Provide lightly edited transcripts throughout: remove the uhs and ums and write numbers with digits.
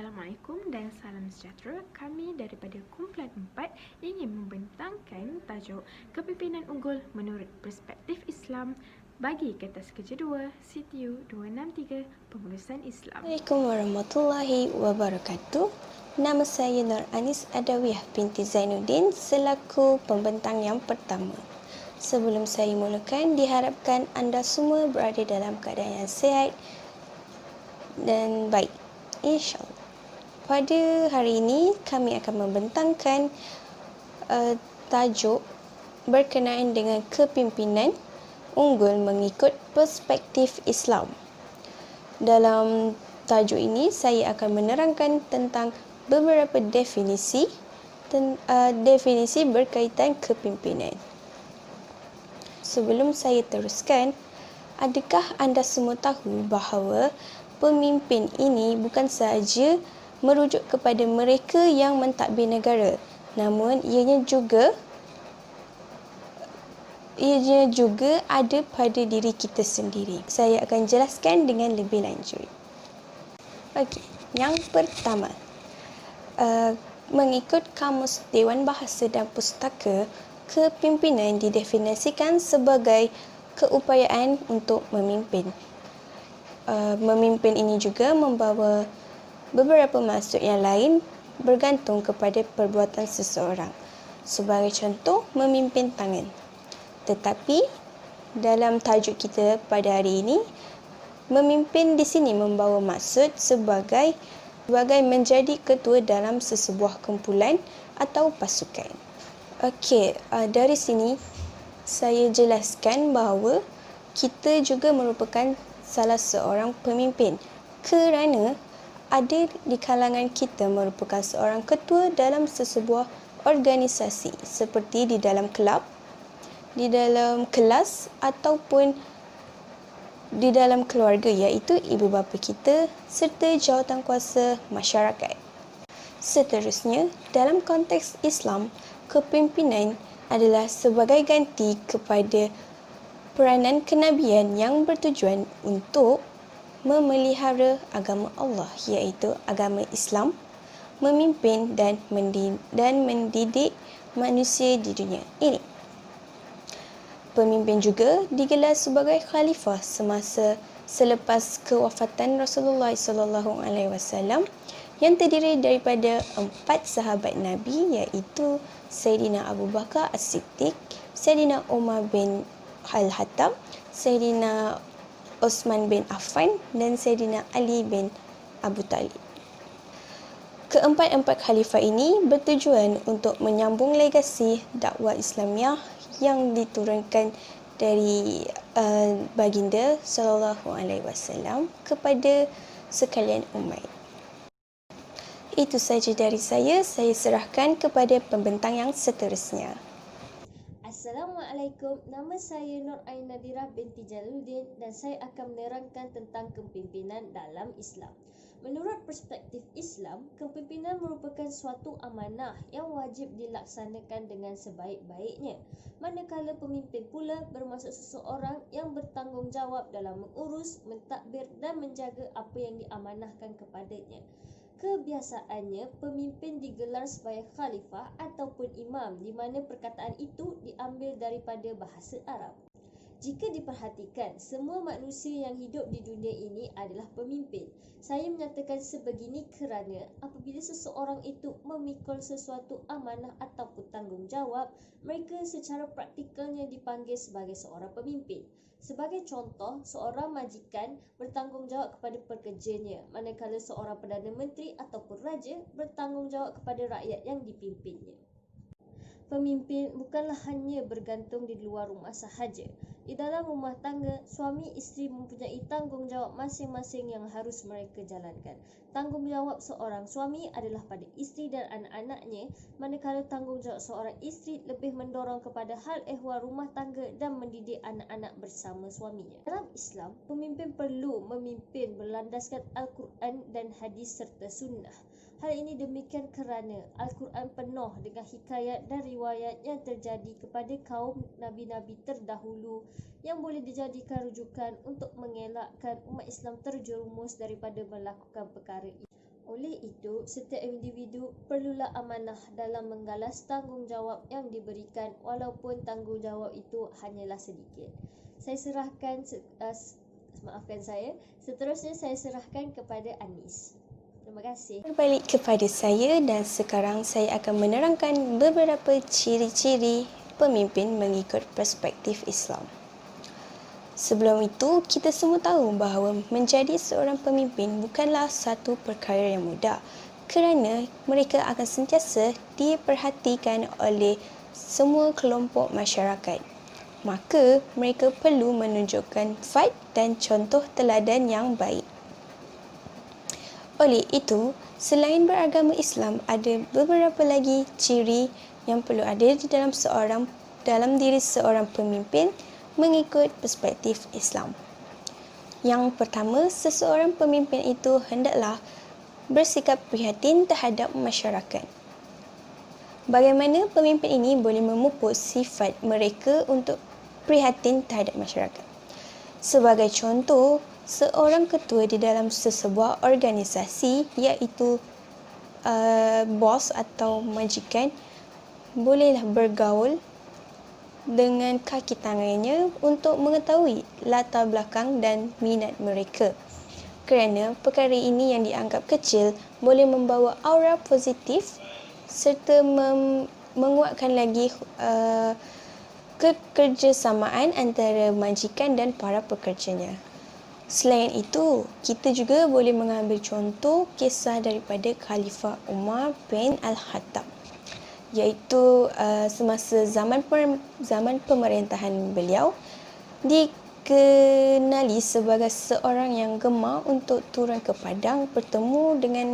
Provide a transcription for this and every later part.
Assalamualaikum dan salam sejahtera. Kami daripada kumpulan 4 ingin membentangkan tajuk Kepimpinan Unggul Menurut Perspektif Islam bagi kertas kerja 2 CTU 263 Pengurusan Islam. Assalamualaikum warahmatullahi wabarakatuh. Nama saya Nur Anis Adawiyah binti Zainuddin selaku pembentang yang pertama. Sebelum saya mulakan, diharapkan anda semua berada dalam keadaan yang sihat dan baik, insyaAllah. Pada hari ini, kami akan membentangkan tajuk berkenaan dengan kepimpinan unggul mengikut perspektif Islam. Dalam tajuk ini, saya akan menerangkan tentang beberapa definisi berkaitan kepimpinan. Sebelum saya teruskan, adakah anda semua tahu bahawa pemimpin ini bukan sahaja merujuk kepada mereka yang mentadbir negara, namun ianya juga ada pada diri kita sendiri. Saya akan jelaskan dengan lebih lanjut. Okey, yang pertama, mengikut Kamus Dewan Bahasa dan Pustaka, kepimpinan didefinisikan sebagai keupayaan untuk memimpin. Memimpin ini juga membawa beberapa maksud yang lain bergantung kepada perbuatan seseorang. Sebagai contoh, memimpin tangan. Tetapi dalam tajuk kita pada hari ini, memimpin di sini membawa maksud sebagai menjadi ketua dalam sesebuah kumpulan atau pasukan. Okey, dari sini saya jelaskan bahawa kita juga merupakan salah seorang pemimpin kerana ada di kalangan kita merupakan seorang ketua dalam sesebuah organisasi seperti di dalam kelab, di dalam kelas ataupun di dalam keluarga, iaitu ibu bapa kita serta jawatankuasa masyarakat. Seterusnya, dalam konteks Islam, kepimpinan adalah sebagai ganti kepada peranan kenabian yang bertujuan untuk memelihara agama Allah, iaitu agama Islam, memimpin dan mendidik manusia di dunia ini. Pemimpin juga digelar sebagai khalifah selepas kewafatan Rasulullah SAW yang terdiri daripada 4 sahabat Nabi, iaitu Sayyidina Abu Bakar As-Siddiq, Sayyidina Umar bin Al-Khattab, Sayyidina Uthman bin Affan dan Sayyidina Ali bin Abu Talib. Keempat-empat khalifah ini bertujuan untuk menyambung legasi dakwah Islamiah yang diturunkan dari baginda sallallahu alaihi wasallam kepada sekalian umat. Itu saja dari saya serahkan kepada pembentang yang seterusnya. Assalamualaikum, nama saya Nur Ain Nadirah binti Jaluddin dan saya akan menerangkan tentang kepimpinan dalam Islam. Menurut perspektif Islam, kepimpinan merupakan suatu amanah yang wajib dilaksanakan dengan sebaik-baiknya. Manakala pemimpin pula bermaksud seseorang yang bertanggungjawab dalam mengurus, mentadbir dan menjaga apa yang diamanahkan kepadanya. Kebiasaannya, pemimpin digelar sebagai khalifah ataupun imam, di mana perkataan itu diambil daripada bahasa Arab. Jika diperhatikan, semua manusia yang hidup di dunia ini adalah pemimpin. Saya menyatakan sebegini kerana apabila seseorang itu memikul sesuatu amanah ataupun tanggungjawab, mereka secara praktikalnya dipanggil sebagai seorang pemimpin. Sebagai contoh, seorang majikan bertanggungjawab kepada pekerjanya, manakala seorang Perdana Menteri ataupun Raja bertanggungjawab kepada rakyat yang dipimpinnya. Pemimpin bukanlah hanya bergantung di luar rumah sahaja. Di dalam rumah tangga, suami isteri mempunyai tanggungjawab masing-masing yang harus mereka jalankan. Tanggungjawab seorang suami adalah pada isteri dan anak-anaknya, manakala tanggungjawab seorang isteri lebih mendorong kepada hal ehwal rumah tangga dan mendidik anak-anak bersama suaminya. Dalam Islam, pemimpin perlu memimpin berlandaskan Al-Quran dan hadis serta sunnah. Hal ini demikian kerana Al-Quran penuh dengan hikayat dan riwayat yang terjadi kepada kaum Nabi-Nabi terdahulu yang boleh dijadikan rujukan untuk mengelakkan umat Islam terjerumus daripada melakukan perkara ini. Oleh itu, setiap individu perlulah amanah dalam menggalas tanggungjawab yang diberikan walaupun tanggungjawab itu hanyalah sedikit. Saya serahkan, maafkan saya, seterusnya saya serahkan kepada Anis. Terima kasih. Berbalik kepada saya dan sekarang saya akan menerangkan beberapa ciri-ciri pemimpin mengikut perspektif Islam. Sebelum itu, kita semua tahu bahawa menjadi seorang pemimpin bukanlah satu perkara yang mudah kerana mereka akan sentiasa diperhatikan oleh semua kelompok masyarakat. Maka, mereka perlu menunjukkan sifat dan contoh teladan yang baik. Oleh itu, selain beragama Islam, ada beberapa lagi ciri yang perlu ada di dalam diri seorang pemimpin mengikut perspektif Islam. Yang pertama, seseorang pemimpin itu hendaklah bersikap prihatin terhadap masyarakat. Bagaimana pemimpin ini boleh memupuk sifat mereka untuk prihatin terhadap masyarakat? Sebagai contoh, seorang ketua di dalam sesebuah organisasi iaitu bos atau majikan bolehlah bergaul dengan kaki tangannya untuk mengetahui latar belakang dan minat mereka. Kerana perkara ini yang dianggap kecil boleh membawa aura positif serta menguatkan lagi kekerjasamaan antara majikan dan para pekerjanya. Selain itu, kita juga boleh mengambil contoh kisah daripada Khalifah Umar bin Al-Khattab, iaitu semasa zaman pemerintahan beliau dikenali sebagai seorang yang gemar untuk turun ke padang bertemu dengan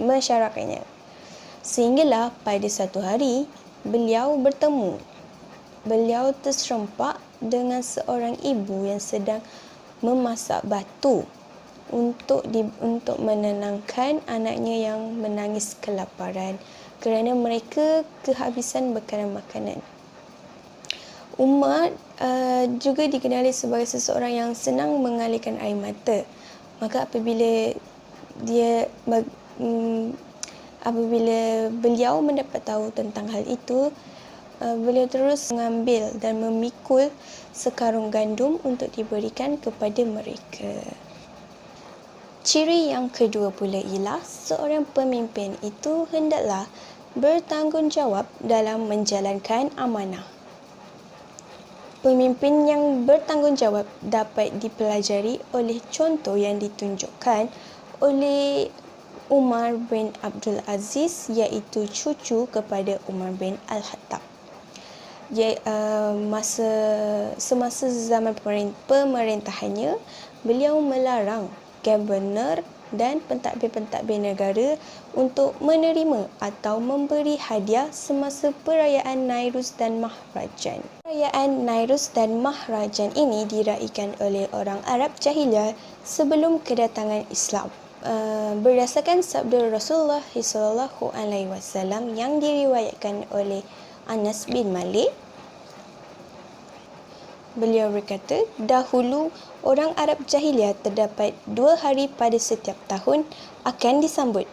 masyarakatnya. Sehinggalah pada satu hari beliau terserempak dengan seorang ibu yang sedang memasak batu untuk menenangkan anaknya yang menangis kelaparan kerana mereka kehabisan bekalan makanan. Umar juga dikenali sebagai seseorang yang senang mengalirkan air mata. Maka apabila beliau mendapat tahu tentang hal itu, beliau terus mengambil dan memikul sekarung gandum untuk diberikan kepada mereka. Ciri yang kedua pula ialah seorang pemimpin itu hendaklah bertanggungjawab dalam menjalankan amanah. Pemimpin yang bertanggungjawab dapat dipelajari oleh contoh yang ditunjukkan oleh Umar bin Abdul Aziz, iaitu cucu kepada Umar bin Al-Khattab. Semasa zaman pemerintahannya, beliau melarang gubernur dan pentadbir-pentadbir negara untuk menerima atau memberi hadiah semasa perayaan Nairuz dan Mahrajan. Perayaan Nairuz dan Mahrajan ini diraikan oleh orang Arab Jahiliyah sebelum kedatangan Islam. Berdasarkan sabda Rasulullah SAW yang diriwayatkan oleh Anas bin Malik, beliau berkata, dahulu orang Arab Jahiliyah terdapat 2 hari pada setiap tahun akan disambut.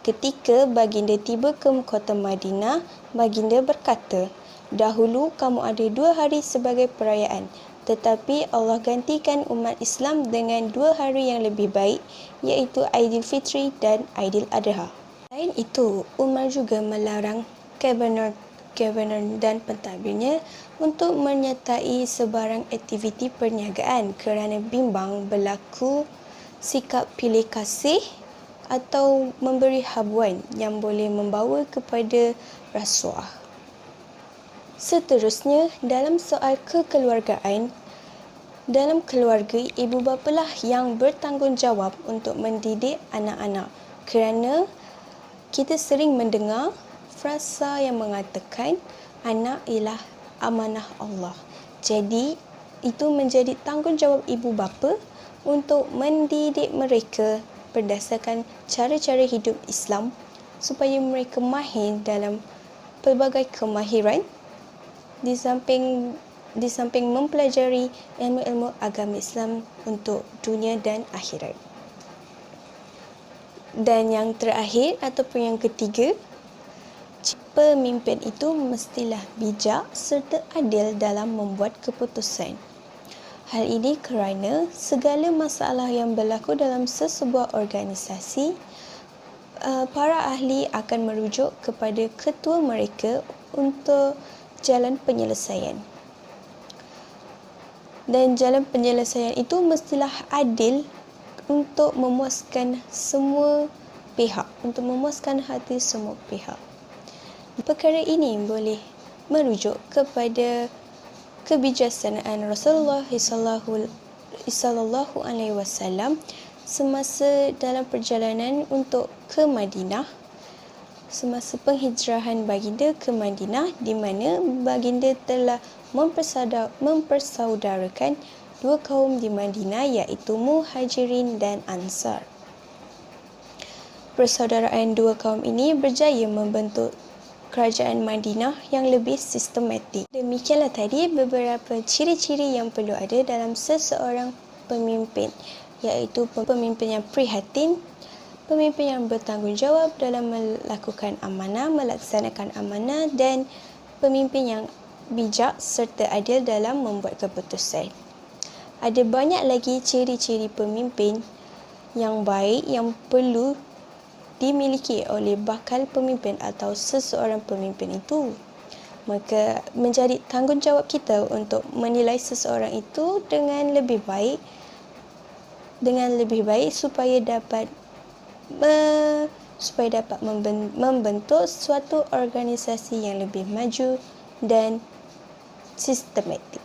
Ketika baginda tiba ke kota Madinah, baginda berkata, dahulu kamu ada 2 hari sebagai perayaan, tetapi Allah gantikan umat Islam dengan 2 hari yang lebih baik, iaitu Aidilfitri dan Aidil Adha. Selain itu, Umar juga melarang gubernur dan pentadbirnya untuk menyertai sebarang aktiviti perniagaan kerana bimbang berlaku sikap pilih kasih atau memberi habuan yang boleh membawa kepada rasuah. Seterusnya, dalam soal kekeluargaan, dalam keluarga, ibu bapalah yang bertanggungjawab untuk mendidik anak-anak kerana kita sering mendengar frasa yang mengatakan anak ialah amanah Allah. Jadi, itu menjadi tanggungjawab ibu bapa untuk mendidik mereka berdasarkan cara-cara hidup Islam supaya mereka mahir dalam pelbagai kemahiran di samping mempelajari ilmu-ilmu agama Islam untuk dunia dan akhirat. Dan yang terakhir ataupun yang ketiga, pemimpin itu mestilah bijak serta adil dalam membuat keputusan. Hal ini kerana segala masalah yang berlaku dalam sesebuah organisasi, para ahli akan merujuk kepada ketua mereka untuk jalan penyelesaian. Dan jalan penyelesaian itu mestilah adil untuk memuaskan semua pihak, untuk memuaskan hati semua pihak. Perkara ini boleh merujuk kepada kebijaksanaan Rasulullah sallallahu alaihi wasallam semasa dalam perjalanan untuk ke Madinah, semasa penghijrahan baginda ke Madinah, di mana baginda telah mempersaudarakan dua kaum di Madinah, iaitu Muhajirin dan Ansar. Persaudaraan dua kaum ini berjaya membentuk kerajaan Madinah yang lebih sistematik. Demikianlah tadi beberapa ciri-ciri yang perlu ada dalam seseorang pemimpin, iaitu pemimpin yang prihatin, pemimpin yang bertanggungjawab dalam melakukan amanah, melaksanakan amanah, dan pemimpin yang bijak serta adil dalam membuat keputusan. Ada banyak lagi ciri-ciri pemimpin yang baik yang perlu dimiliki oleh bakal pemimpin atau seseorang pemimpin itu. Maka menjadi tanggungjawab kita untuk menilai seseorang itu dengan lebih baik supaya dapat membentuk suatu organisasi yang lebih maju dan sistematik.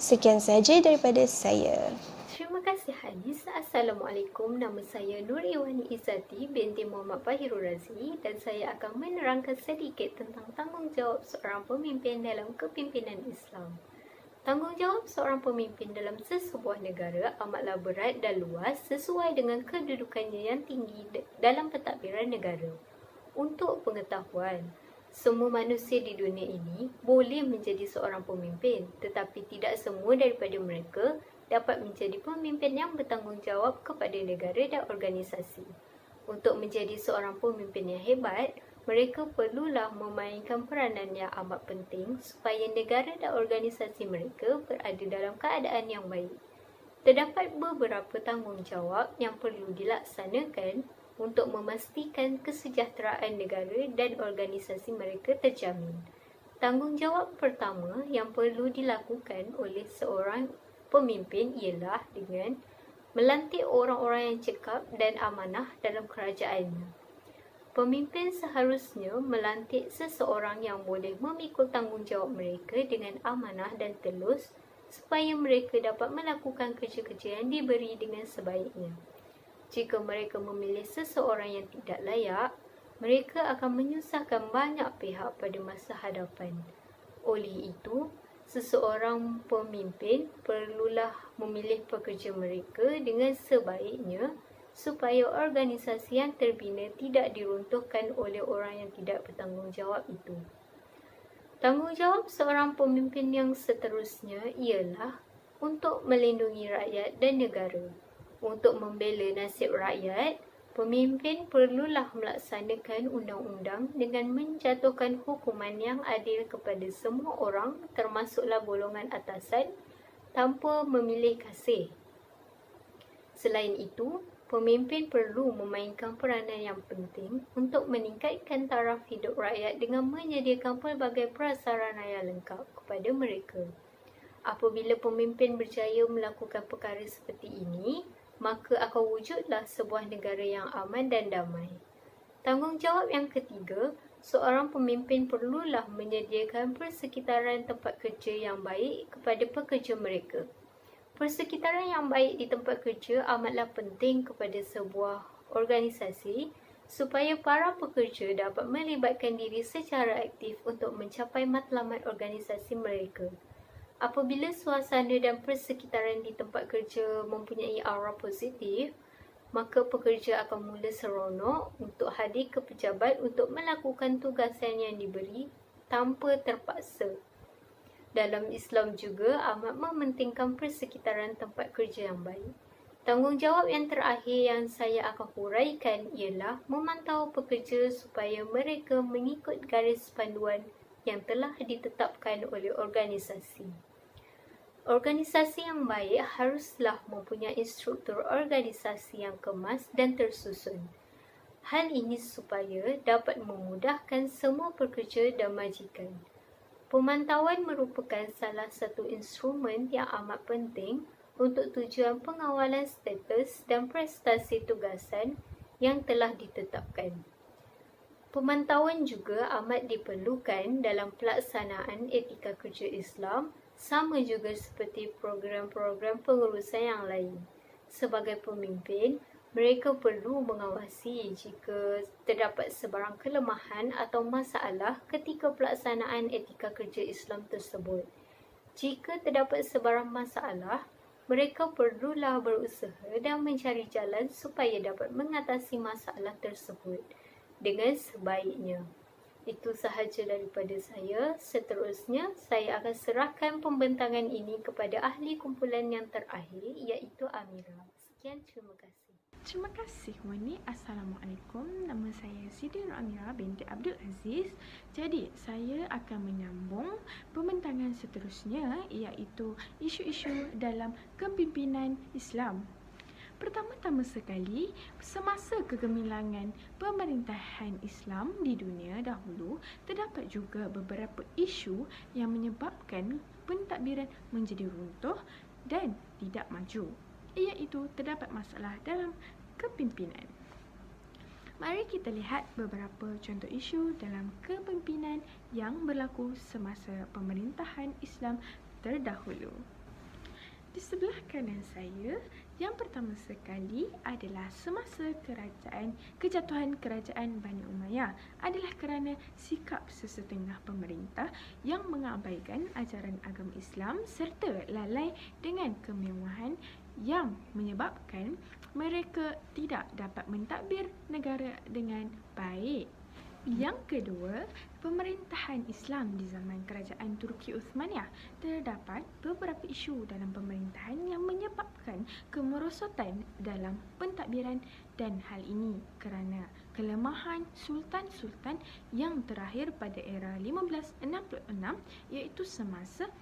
Sekian sahaja daripada saya. Terima kasih Hadis. Assalamualaikum. Nama saya Nur Iwani Izzati binti Muhammad Fahirul Razi dan saya akan menerangkan sedikit tentang tanggungjawab seorang pemimpin dalam kepimpinan Islam. Tanggungjawab seorang pemimpin dalam sesebuah negara amatlah berat dan luas sesuai dengan kedudukannya yang tinggi dalam pentadbiran negara. Untuk pengetahuan, semua manusia di dunia ini boleh menjadi seorang pemimpin, tetapi tidak semua daripada mereka dapat menjadi pemimpin yang bertanggungjawab kepada negara dan organisasi. Untuk menjadi seorang pemimpin yang hebat, mereka perlulah memainkan peranan yang amat penting supaya negara dan organisasi mereka berada dalam keadaan yang baik. Terdapat beberapa tanggungjawab yang perlu dilaksanakan untuk memastikan kesejahteraan negara dan organisasi mereka terjamin. Tanggungjawab pertama yang perlu dilakukan oleh seorang pemimpin ialah dengan melantik orang-orang yang cekap dan amanah dalam kerajaannya. Pemimpin seharusnya melantik seseorang yang boleh memikul tanggungjawab mereka dengan amanah dan telus supaya mereka dapat melakukan kerja-kerja yang diberi dengan sebaiknya. Jika mereka memilih seseorang yang tidak layak, mereka akan menyusahkan banyak pihak pada masa hadapan. Oleh itu, seseorang pemimpin perlulah memilih pekerja mereka dengan sebaiknya supaya organisasi yang terbina tidak diruntuhkan oleh orang yang tidak bertanggungjawab itu. Tanggungjawab seorang pemimpin yang seterusnya ialah untuk melindungi rakyat dan negara. Untuk membela nasib rakyat, pemimpin perlulah melaksanakan undang-undang dengan menjatuhkan hukuman yang adil kepada semua orang termasuklah golongan atasan tanpa memilih kasih. Selain itu, pemimpin perlu memainkan peranan yang penting untuk meningkatkan taraf hidup rakyat dengan menyediakan pelbagai prasarana yang lengkap kepada mereka. Apabila pemimpin berjaya melakukan perkara seperti ini, maka akan wujudlah sebuah negara yang aman dan damai. Tanggungjawab yang ketiga, seorang pemimpin perlulah menyediakan persekitaran tempat kerja yang baik kepada pekerja mereka. Persekitaran yang baik di tempat kerja amatlah penting kepada sebuah organisasi supaya para pekerja dapat melibatkan diri secara aktif untuk mencapai matlamat organisasi mereka. Apabila suasana dan persekitaran di tempat kerja mempunyai aura positif, maka pekerja akan mula seronok untuk hadir ke pejabat untuk melakukan tugasan yang diberi tanpa terpaksa. Dalam Islam juga amat mementingkan persekitaran tempat kerja yang baik. Tanggungjawab yang terakhir yang saya akan huraikan ialah memantau pekerja supaya mereka mengikut garis panduan yang telah ditetapkan oleh organisasi. Organisasi yang baik haruslah mempunyai struktur organisasi yang kemas dan tersusun. Hal ini supaya dapat memudahkan semua pekerja dan majikan. Pemantauan merupakan salah satu instrumen yang amat penting untuk tujuan pengawalan status dan prestasi tugasan yang telah ditetapkan. Pemantauan juga amat diperlukan dalam pelaksanaan etika kerja Islam, sama juga seperti program-program pengurusan yang lain. Sebagai pemimpin, mereka perlu mengawasi jika terdapat sebarang kelemahan atau masalah ketika pelaksanaan etika kerja Islam tersebut. Jika terdapat sebarang masalah, mereka perlulah berusaha dan mencari jalan supaya dapat mengatasi masalah tersebut dengan sebaiknya. Itu sahaja daripada saya. Seterusnya, saya akan serahkan pembentangan ini kepada ahli kumpulan yang terakhir, iaitu Amira. Sekian, terima kasih. Terima kasih Wani. Assalamualaikum. Nama saya Siti Nur Amira binti Abdul Aziz. Jadi, saya akan menyambung pembentangan seterusnya, iaitu isu-isu dalam kepimpinan Islam. Pertama-tama sekali, semasa kegemilangan pemerintahan Islam di dunia dahulu, terdapat juga beberapa isu yang menyebabkan pentadbiran menjadi runtuh dan tidak maju, iaitu terdapat masalah dalam kepimpinan. Mari kita lihat beberapa contoh isu dalam kepimpinan yang berlaku semasa pemerintahan Islam terdahulu. Di sebelah kanan saya, yang pertama sekali adalah semasa kejatuhan kerajaan Bani Umayyah adalah kerana sikap sesetengah pemerintah yang mengabaikan ajaran agama Islam serta lalai dengan kemewahan yang menyebabkan mereka tidak dapat mentadbir negara dengan baik. Yang kedua, pemerintahan Islam di zaman kerajaan Turki Uthmaniyah, terdapat beberapa isu dalam pemerintahan yang menyebabkan kemerosotan dalam pentadbiran, dan hal ini kerana kelemahan sultan-sultan yang terakhir pada era 1566, iaitu semasa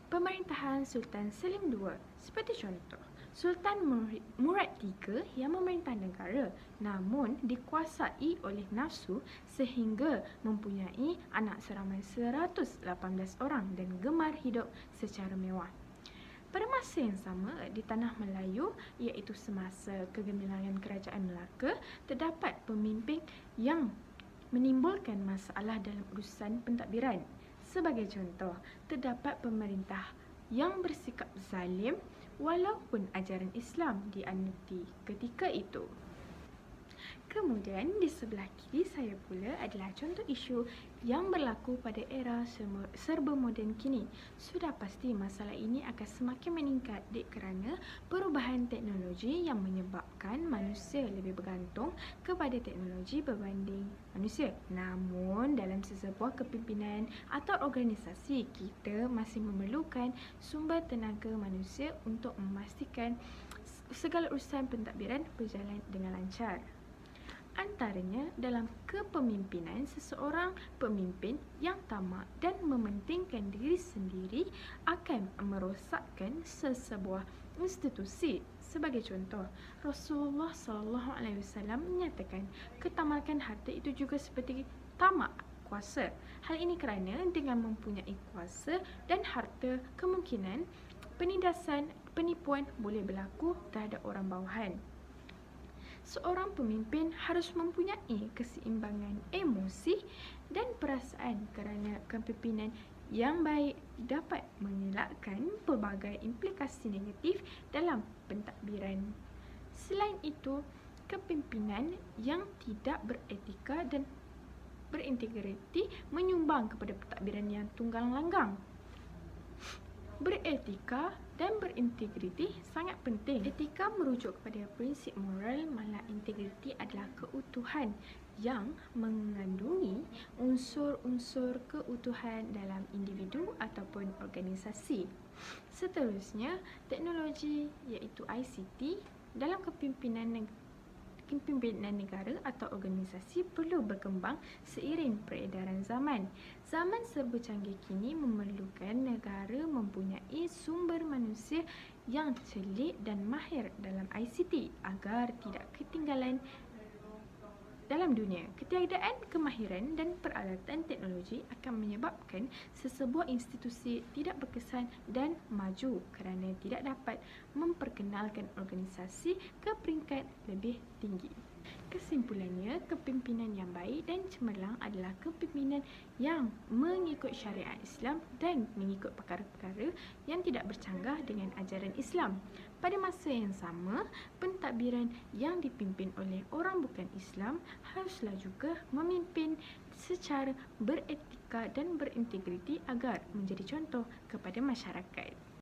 pemerintahan Sultan Selim II. Seperti contoh, Sultan Murad III yang memerintah negara namun dikuasai oleh nafsu sehingga mempunyai anak seramai 118 orang dan gemar hidup secara mewah. Pada masa yang sama, di tanah Melayu, iaitu semasa kegemilangan kerajaan Melaka, terdapat pemimpin yang menimbulkan masalah dalam urusan pentadbiran. Sebagai contoh, terdapat pemerintah yang bersikap zalim walaupun ajaran Islam dianuti ketika itu. Kemudian di sebelah kiri saya pula adalah contoh isu yang berlaku pada era serba moden kini. Sudah pasti masalah ini akan semakin meningkat kerana perubahan teknologi yang menyebabkan manusia lebih bergantung kepada teknologi berbanding manusia. Namun dalam sesebuah kepimpinan atau organisasi, kita masih memerlukan sumber tenaga manusia untuk memastikan segala urusan pentadbiran berjalan dengan lancar. Antaranya dalam kepemimpinan, seseorang pemimpin yang tamak dan mementingkan diri sendiri akan merosakkan sesebuah institusi. Sebagai contoh, Rasulullah SAW menyatakan ketamakan harta itu juga seperti tamak kuasa. Hal ini kerana dengan mempunyai kuasa dan harta, kemungkinan penindasan, penipuan boleh berlaku terhadap orang bawahan. Seorang pemimpin harus mempunyai keseimbangan emosi dan perasaan kerana kepimpinan yang baik dapat mengelakkan pelbagai implikasi negatif dalam pentadbiran. Selain itu, kepimpinan yang tidak beretika dan berintegriti menyumbang kepada pentadbiran yang tunggang langgang. Beretika dan berintegriti sangat penting. Etika merujuk kepada prinsip moral, malah integriti adalah keutuhan yang mengandungi unsur-unsur keutuhan dalam individu ataupun organisasi. Seterusnya, teknologi iaitu ICT dalam kepimpinan negara atau organisasi perlu berkembang seiring peredaran zaman. Zaman serba canggih kini memerlukan negara mempunyai sumber manusia yang celik dan mahir dalam ICT agar tidak ketinggalan dalam dunia. Ketiadaan kemahiran dan peralatan teknologi akan menyebabkan sesebuah institusi tidak berkesan dan maju kerana tidak dapat memperkenalkan organisasi ke peringkat lebih tinggi. Kesimpulannya, kepimpinan yang baik dan cemerlang adalah kepimpinan yang mengikut syariat Islam dan mengikut perkara-perkara yang tidak bercanggah dengan ajaran Islam. Pada masa yang sama, pentadbiran yang dipimpin oleh orang bukan Islam haruslah juga memimpin secara beretika dan berintegriti agar menjadi contoh kepada masyarakat.